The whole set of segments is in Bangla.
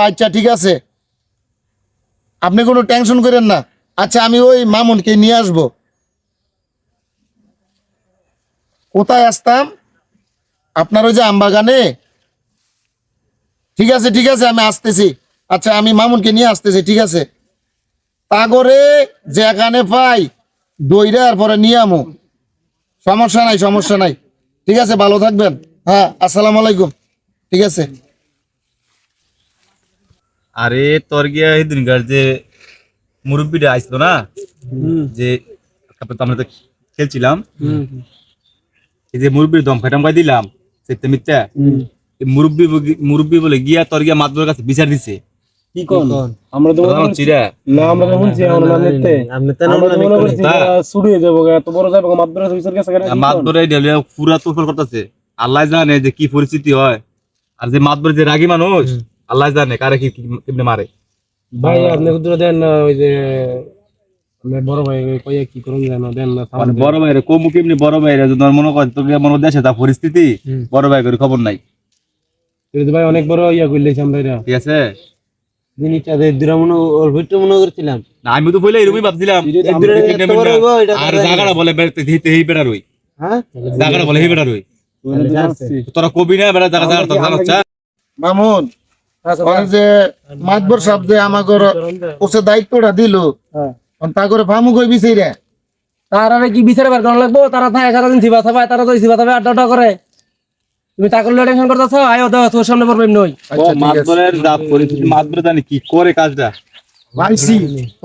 আচ্ছা ঠিক আছে, আপনি কোনো টেনশন করেন না। আচ্ছা আমি ওই মামুনকে নিয়ে আসবো। কোথায় আসতাম? আপনার ওই যে আমবাগানে। ঠিক আছে ঠিক আছে, আমি আসতেছি। আচ্ছা আমি মামুনকে নিয়ে আসতেছি, ঠিক আছে। তা করে যেখানে পাই দইরার পরে নিয়ে আমো, সমস্যা নাই সমস্যা নাই। ঠিক আছে, ভালো থাকবেন। হ্যাঁ, আসসালামু আলাইকুম। ঠিক আছে। আরে তোর গিয়া এই দিনকার যে মুরব্বিটা আসতো না, যে তারপর তো আমরা তো খেলছিলাম, এই যে মুরব্বির দম খাটাম দিলাম সেটা মিথ্যা। এই মুরব্বি বলে গিয়া তোর গিয়া মাতবরের কাছে বিচার দিছে। কি কোন আমরা তো তোরা চিরা না, আমরা তো শুনছি আমরা নামতে আমরা তো মনে করছি ছুড়িয়ে যাবো, এত বড় যাবো মাদ্রাসা বিচার কাছে মাতবরে ডেলিয়া পুরা তোলফল করতেছে। আল্লাহ জানে যে কি পরিস্থিতি হয়, আর যে মাতবর যে রাগী মানুষ আল্লাহ জানে কারে কি কেমনে মারে। ভাই আপনি কুদুরা দেন না, ওই যে আমার বড় ভাই কইয়া কি করুন জানো দেন না, মানে বড় ভাইরে কমু কেমনি, বড় ভাইরে যদি মনে কর তোকে মনে দেশে তা পরিস্থিতি, বড় ভাই করে খবর নাই। ভাই অনেক বড় ইয়া কইলেছি আমরা এটা, ঠিক আছে। জিনিসটা দুরা মনে ওর ভিতরে মনে করছিলাম না আমি তো বলে এরকমই ভাবছিলাম। আর জায়গাটা বলে বেড়াতে দিতে এই বেড়া রই, হ্যাঁ জায়গাটা বলে এই বেড়া রই। তোরা কবি না বেড়া জায়গা জায়গা তো জানাচ্ছা। মামুন, ওই যে মাতবর সাহেব যে আমাগর ওসে দায়িত্বটা দিল, তা করে ফামু কই বিছাই রে। তারা কি বিচারে বার করা লাগবো? তারা থাকে সারাদিন সিবা থাবায়, তারা তো সিবা থাবায় আড্ডা করে। তুমি তাকে টেনশন করতেছ, আয়ো দাও তোর সামনে প্রবলেম নই। মাতবরের রাত পরিস্থিতি, মাতবরে জানি কি করে কাজটা। ভাইসি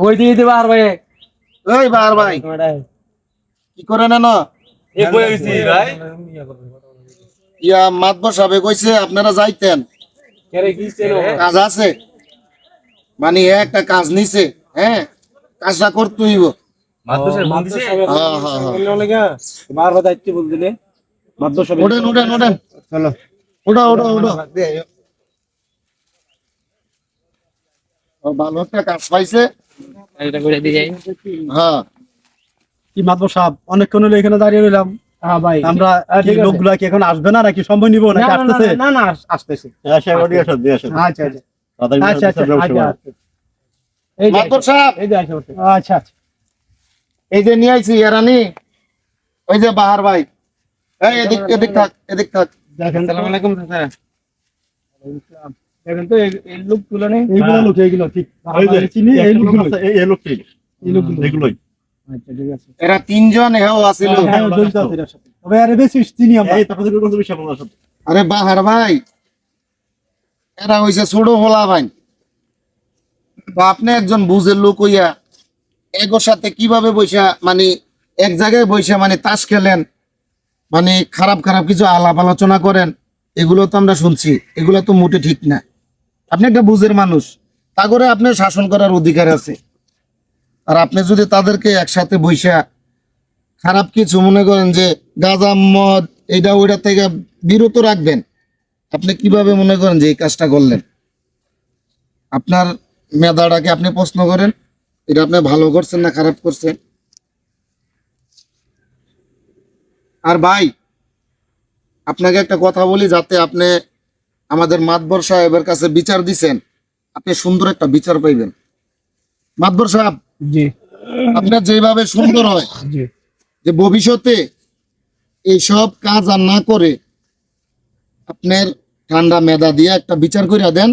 ওই দিয়ে দিবা আর ভাই ওই বার ভাই কি করে না না এই বই হইছি ভাই। ইয়া মাতবর সাহেব কইছে আপনারা যাইতেন, কাজ আছে। মানে একটা কাজ নিছে, হ্যাঁ কাজটা করতে হইব। মাতবরের মন দিছে। হ্যাঁ হ্যাঁ হ্যাঁ, বারবার দায়িত্ব বলছিলে মাদ্রাসা ওঠেন ওঠেন ওঠেন, চলো ওঠো ওঠো ওঠো। ও ভালো একটা কাজ পাইছে। এটা করে দিয়ে যাই। হ্যাঁ কি মাতবর সাহেব, অনেকক্ষণ হলো এখানে দাঁড়িয়ে রইলাম। হ্যাঁ ভাই আমরা লোকগুলা কি এখন আসবে না নাকি সময় নিবো নাকি আসতেছে? না না আসতেছে। আচ্ছা আচ্ছা আচ্ছা আচ্ছা এই যে মাতবর সাহেব, এই যে আসো। আচ্ছা আচ্ছা এই যে নিয়ে আইছি ইয়ারানি, ওই যে বাহার ভাই। এই এদিক এদিক থাক, এদিক থাক। দেখেন তো, আসসালামু আলাইকুম স্যার। দেখেন তো এই লোকগুলো নেই, এইগুলো লোক এইগুলো ঠিক চিনি, এই লোকগুলো এই লোক ঠিক, এই লোকগুলো এগুলোই। আচ্ছা ঠিক আছে। এরা তিনজন হেও আছিল। হ্যাঁ জড়িত আছে এর সাথে, তবে আরে বেশি চিনি আমরা। এই তারপরে কোন বেশি আপনার সাথে আরে বাহার ভাই, এরা হইছে ছোট হোলা ভাই। তো আপনি একজন বুঝের লোক হইয়া এগোর সাথে কিভাবে বইসা, মানে এক জায়গায় বইসা মানে তাস খেলেন, মানে খারাপ খারাপ কিছু আলাপ আলোচনা করেন, এগুলো তো আমরা শুনছি। এগুলো তো মোটে ঠিক না। আপনি একটা বুঝের মানুষ, তা করে আপনার শাসন করার অধিকার আছে। আর আপনি যদি তাদেরকে একসাথে বইসা খারাপ কিছু মনে করেন যে গাঁজা মদ এইটা ওইটা থেকে বিরত রাখবেন, আপনি কিভাবে মনে করেন যে এই কাজটা করলেন? আপনার মেধাটাকে আপনি প্রশ্ন করেন, এটা আপনি ভালো করছেন না খারাপ করছেন? আর ভাই আপনাকে একটা কথা বলি, যাতে আপনি আমাদের মাতবর সাহেবের কাছে বিচার দিছেন, আপনি সুন্দর একটা বিচার পাইবেন। মাতবর সাহেব, জি আপনার যেভাবে সুন্দর হয় জি যে ভবিষ্যতে এইসব কাজ আর না করে আপনার ঠান্ডা মেধা দিয়ে একটা বিচার করে দেন,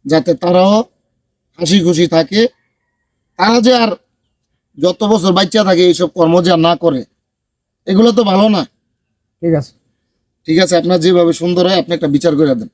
যাতে তারাও হাসি খুশি থাকে। তারা যে আর যত বছর বাচ্চা থাকে এইসব কর্ম যে আর না করে, এগুলো তো ভালো না। ঠিক আছে। ঠিক আছে, আপনার যেভাবে সুন্দর হয় আপনি একটা বিচার করে দেন।